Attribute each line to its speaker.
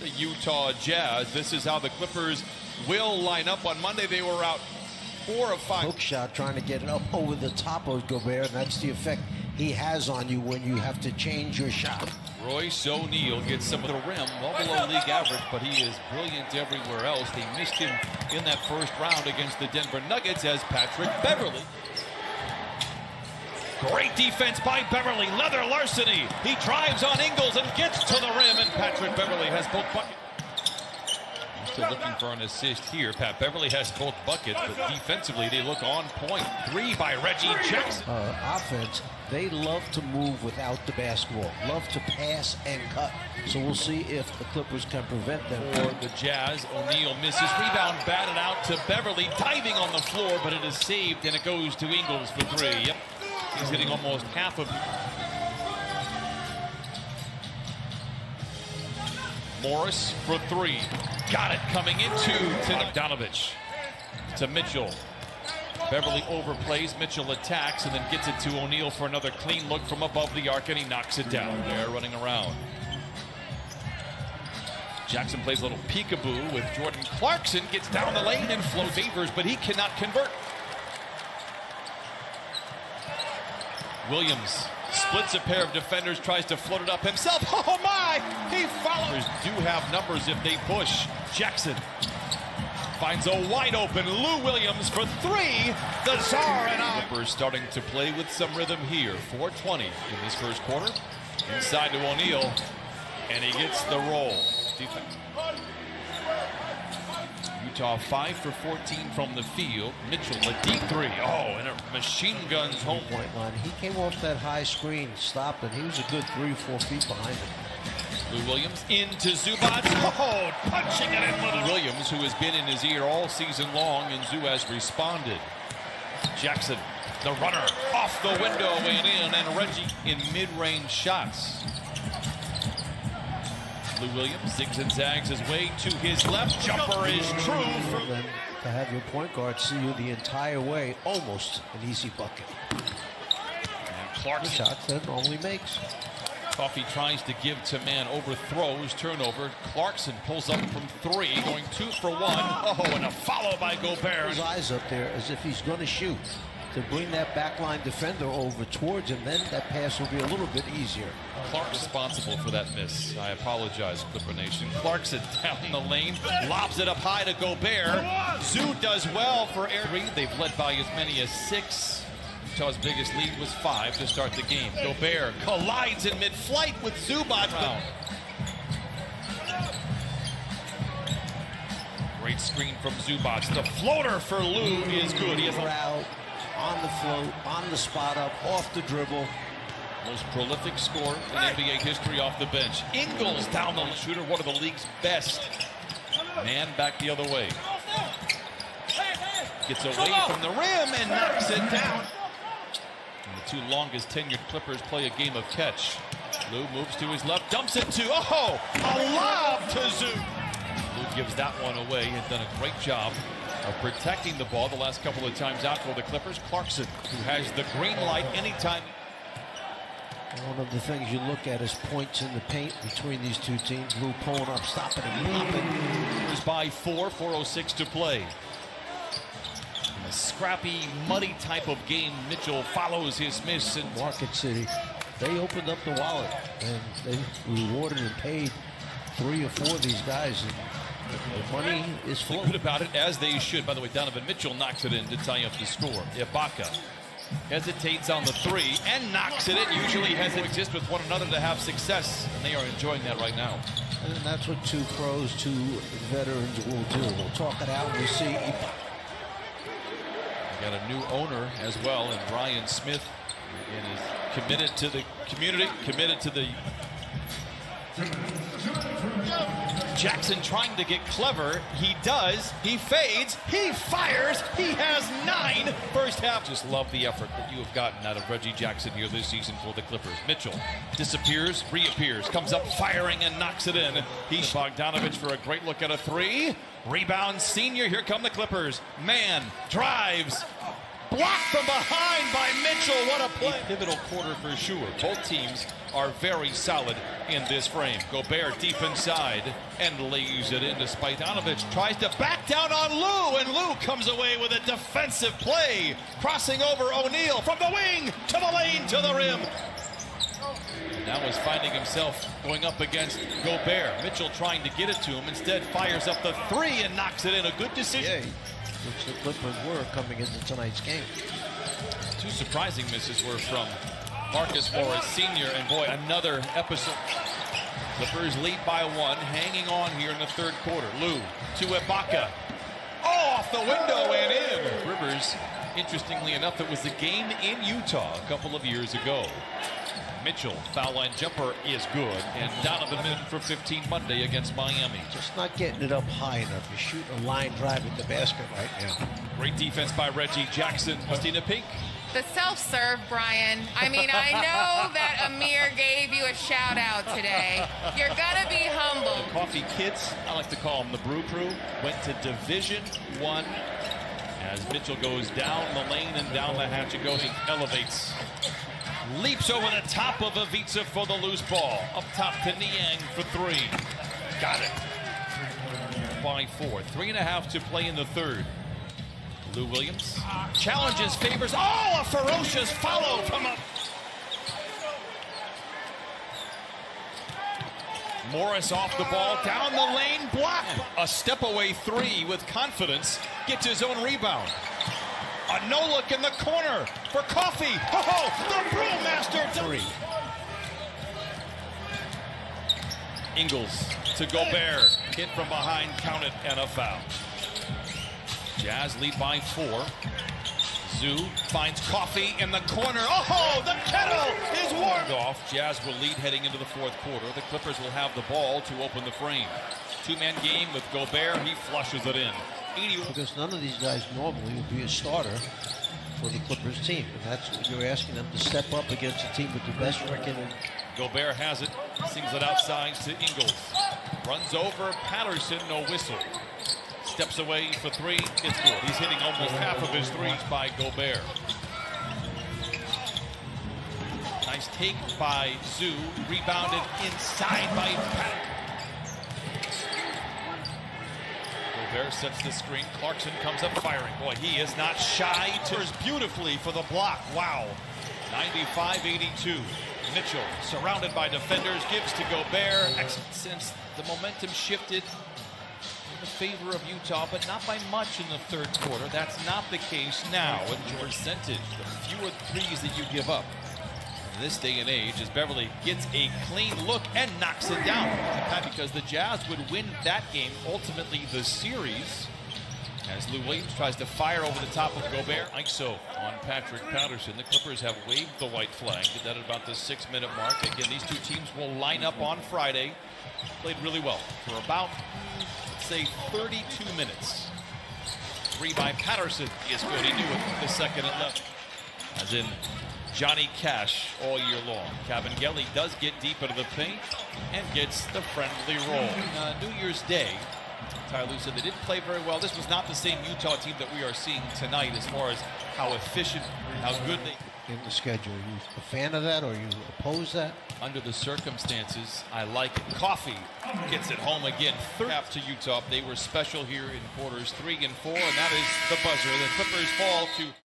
Speaker 1: the Utah Jazz. This is how the Clippers will line up. On Monday, they were out 4 of 5.
Speaker 2: Hook shot trying to get it up over the top of Gobert, and that's the effect he has on you when you have to change your shot.
Speaker 1: Royce O'Neal gets some of the rim, well below league average, but he is brilliant everywhere else. They missed him in that first round against the Denver Nuggets as Patrick Beverley. Great defense by Beverley, leather larceny. He drives on Ingles and gets to the rim, and Patrick Beverley has both buckets. Still looking for an assist here. Pat Beverley has both buckets, but defensively they look on point. 3 by Reggie Jackson.
Speaker 2: Offense, they love to move without the basketball, love to pass and cut. So we'll see if the Clippers can prevent them.
Speaker 1: For the Jazz, O'Neal misses. Rebound batted out to Beverley, diving on the floor, but it is saved, and it goes to Ingles for 3. Yep, he's hitting almost half of. Morris for 3. Got it coming into Bogdanovich. To Mitchell. Beverly overplays. Mitchell attacks and then gets it to O'Neal for another clean look from above the arc, and he knocks it down. They're running around. Jackson plays a little peekaboo with Jordan Clarkson. Gets down the lane and flows favors, but he cannot convert. Williams splits a pair of defenders, tries to float it up himself. Oh my! He follows. Do have numbers if they push. Jackson finds a wide open Lou Williams for 3. The Czar and Clippers starting to play with some rhythm here. 4:20 in this first quarter. Inside to O'Neal, and he gets the roll. Defense. Utah 5 for 14 from the field. Mitchell, a deep 3. Oh, and a machine guns home
Speaker 2: point line. He came off that high screen, stopped, and he was a good 3-4 feet behind him.
Speaker 1: Lou Williams into Zubac. Oh, punching it in with Williams, who has been in his ear all season long, and Zoo has responded. Jackson, the runner, off the window and in, and Reggie in mid-range shots. Lou Williams zigs and zags his way to his left. Jumper is true.
Speaker 2: Then to have your point guard see you the entire way, almost an easy bucket.
Speaker 1: And Clarkson.
Speaker 2: Shots that normally makes.
Speaker 1: Coffey tries to give to man, overthrows, turnover. Clarkson pulls up from 3, going 2 for 1. Oh, and a follow by Gobert.
Speaker 2: His eyes up there as if he's going to shoot. To bring that backline defender over towards him, then that pass will be a little bit easier.
Speaker 1: Clark responsible for that miss. I apologize, Clipper Nation. Clarkson down the lane, lobs it up high to Gobert. Zoo does well for air 3. They've led by as many as 6. Utah's biggest lead was 5 to start the game. Gobert collides in mid-flight with Zubac. Great screen from Zubac. The floater for Lou is good. He has
Speaker 2: out on the float, on the spot up, off the dribble.
Speaker 1: Most prolific scorer in NBA history off the bench. Ingles down the shooter, one of the league's best. Man back the other way. Gets away from the rim and knocks it down. And the 2 longest tenured Clippers play a game of catch. Lou moves to his left, dumps it to, oh, a lob to Zoo. Lou gives that one away and done a great job of protecting the ball the last couple of times out for the Clippers. Clarkson, who has the green light anytime.
Speaker 2: One of the things you look at is points in the paint between these two teams. Lou pulling up, stopping and popping.
Speaker 1: Just by 4:06 to play. In a scrappy, muddy type of game, Mitchell follows his miss. And
Speaker 2: Market City, they opened up the wallet and they rewarded and paid 3 or 4 of these guys. And the money is flowing.
Speaker 1: Good about it, as they should. By the way, Donovan Mitchell knocks it in to tie up the score. Ibaka hesitates on the 3 and knocks it in. Usually has to exist with one another to have success, and they are enjoying that right now.
Speaker 2: And that's what 2 pros, 2 veterans will do. We'll talk it out and we'll see.
Speaker 1: We got a new owner as well, and Ryan Smith, and is committed to the community, committed to the. Jackson trying to get clever. He does. He fades. He fires. He has 9 first half. Just love the effort that you have gotten out of Reggie Jackson here this season for the Clippers. Mitchell disappears, reappears, comes up firing and knocks it in. He's Bogdanovich for a great look at a 3. Rebound senior. Here come the Clippers. Man drives. blocked from behind by Mitchell. What a play. A pivotal quarter for sure. Both teams are very solid in this frame. Gobert deep inside and lays it in to Spajanovic. Tries to back down on Lou, and Lou comes away with a defensive play. Crossing over O'Neal from the wing to the lane to the rim. Now is finding himself going up against Gobert. Mitchell trying to get it to him. Instead fires up the three and knocks it in. A good decision.
Speaker 2: Which the Clippers were coming into tonight's game.
Speaker 1: Two surprising misses were from Marcus Morris Sr. And boy, another episode. Clippers lead by one, hanging on here in the third quarter. Lou to Ibaka. Oh, off the window and in. Rivers, interestingly enough, it was the game in Utah a couple of years ago. Mitchell, foul line jumper is good. And Donovan in for 15 Monday against Miami.
Speaker 2: Just not getting it up high enough. You're shooting a line drive at the basket right now.
Speaker 1: Great defense by Reggie Jackson. Christina Pink.
Speaker 3: The self-serve, Brian. I mean, I know that Amir gave you a shout-out today. You're gonna be humble.
Speaker 1: The Coffee Kids, I like to call them the Brew Crew, went to Division I. As Mitchell goes down the lane and down the hatch it goes and elevates. Leaps over the top of Ivica for the loose ball. Up top to Niang for three. Got it. By 4. 3.5 to play in the third. Lou Williams challenges, favors. Oh, a ferocious follow from up. Morris off the ball, down the lane, block. A step away three with confidence. Gets his own rebound. A no-look in the corner for Coffee. Oh, the Brewmaster three. Ingles to Gobert. Hit from behind, count it, and a foul. Jazz lead by 4. Zoo finds Coffee in the corner. Oh, the kettle is warmed off. Jazz will lead heading into the fourth quarter. The Clippers will have the ball to open the frame. Two-man game with Gobert. He flushes it in.
Speaker 2: Because none of these guys normally would be a starter for the Clippers team. And that's what you're asking them to step up against a team with the best record.
Speaker 1: Gobert has it. Sings it outside to Ingles. Runs over Patterson. No whistle. Steps away for three. It's good. He's hitting almost half of his threes by Gobert. Nice take by Zoo. Rebounded inside by Patterson. Gobert sets the screen. Clarkson comes up firing. Boy, he is not shy. Turns beautifully for the block. Wow. 95-82. Mitchell, surrounded by defenders, gives to Gobert. Since the momentum shifted in the favor of Utah, but not by much in the third quarter. That's not the case now with George Sentage. The fewer threes that you give up in this day and age, as Beverly gets a clean look and knocks it down. Because the Jazz would win that game, ultimately the series, as Lou Williams tries to fire over the top of Gobert. ISO on Patrick Patterson. The Clippers have waved the white flag. Did that at about the 6-minute mark. Again, these two teams will line up on Friday. Played really well for about, let's say, 32 minutes. Three by Patterson is good. He knew it the second and left. As in Johnny Cash all year long. Cavangeli does get deep into the paint and gets the friendly roll. New Year's Day, Ty Lue said they didn't play very well. This was not the same Utah team that we are seeing tonight as far as how efficient, how good they...
Speaker 2: In the schedule, you a fan of that or you oppose that?
Speaker 1: Under the circumstances, I like it. Coffee gets it home again. Third half to Utah. They were special here in quarters 3 and 4, and that is the buzzer. The Clippers fall to...